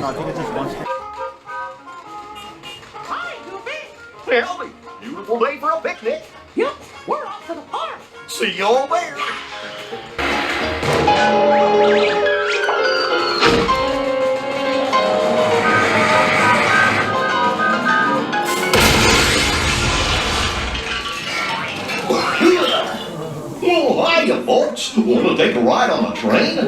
I think it's just one stick. Hi, Goofy. Howdy. Beautiful day for a picnic. Yep, we're off to the park. See you all there. Oh, hiya, folks. Want to take a ride on a train?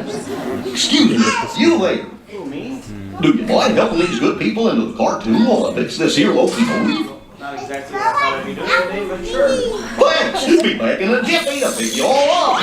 Excuse me, you there. Who, me? Do you mind helping these good people into the cartoon while I fix this here low POV? Not exactly what I thought I'd be doing today, but sure. Thanks. Be back in a jiffy to pick you all up.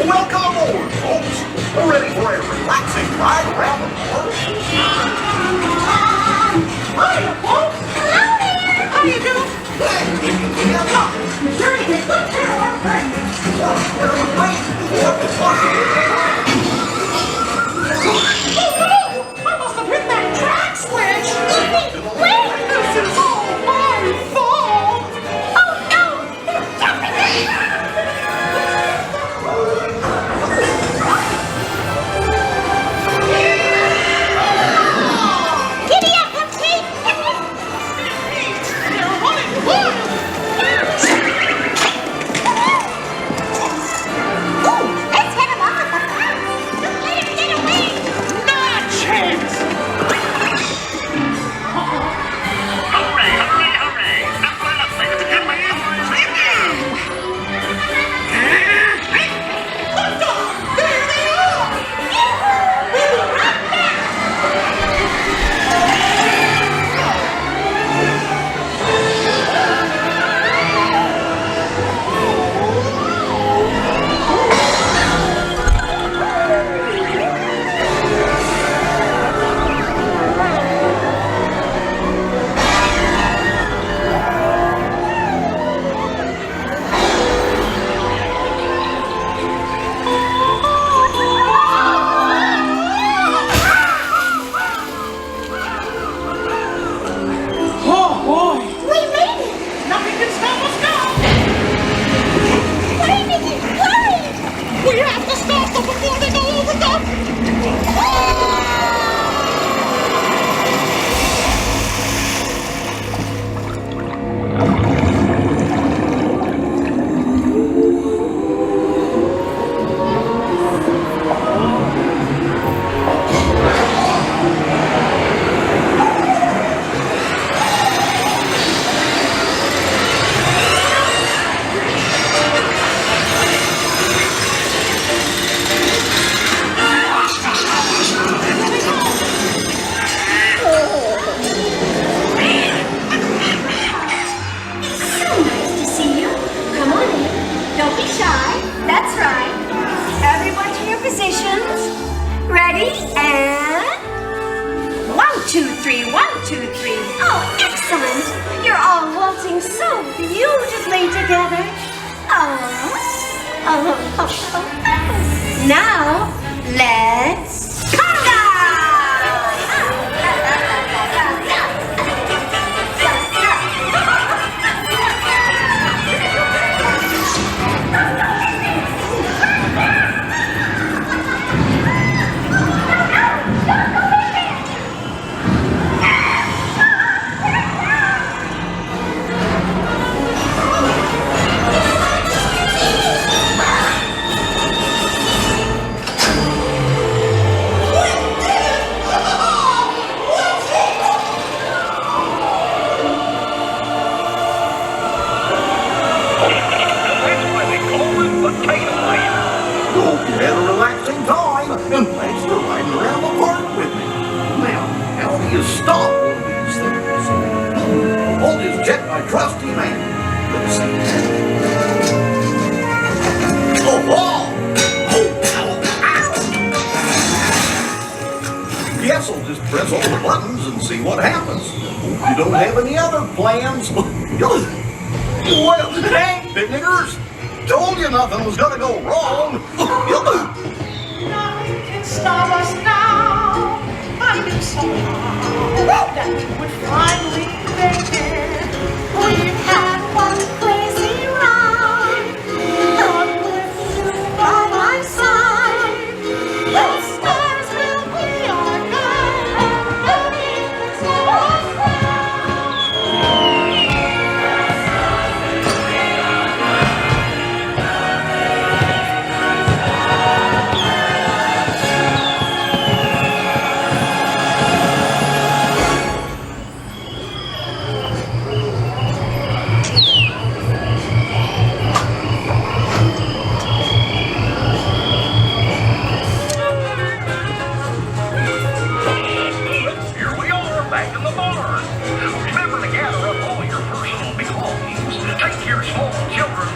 Welcome aboard, folks. We're ready for a relaxing ride around the park. Hiya, folks. Hello there. How you doing? Sure, you take good care of our friend. Oh, no! I must have hit that track switch. Wait, this is all my fault. Oh, no! They're jumping in. Giddy up, Humpty! They're running wild. Ooh, let's head him off! Don't let him get away! Not a chance. Hooray, hooray, hooray! Knuckle up, ladies and gentlemen. See you. There they are. We'll be right back! Oh, boy. We made it! Nothing can stop us now. Wait a minute! Wait! We have to stop them before they go over the... So nice to see you. Come on in. Don't be shy. That's right. Everyone to your positions. Ready? And... 1, 2, 3, 1, 2, 3. Oh, excellent. You're all waltzing so beautifully together. Oh. Now, let's conga! That's why they call it potato land. Hope you had a relaxing time, and thanks for riding around the park with me. Now, how do you stop one of these things? I'll just check my trusty man. Let's see. Oh, wow! Oh, ow, ow! Guess I'll just press all the buttons and see what happens. Hope you don't have any other plans. Well, hey, picnickers, told you nothing was gonna go wrong. Nothing can stop us now. I knew somehow that we would finally make it. We've had one crazy ride, but with you by my side, the stars will be our guide, and nothing can slow us Here we are, back in the barn. Remember to gather up all your personal belongings. Take your small children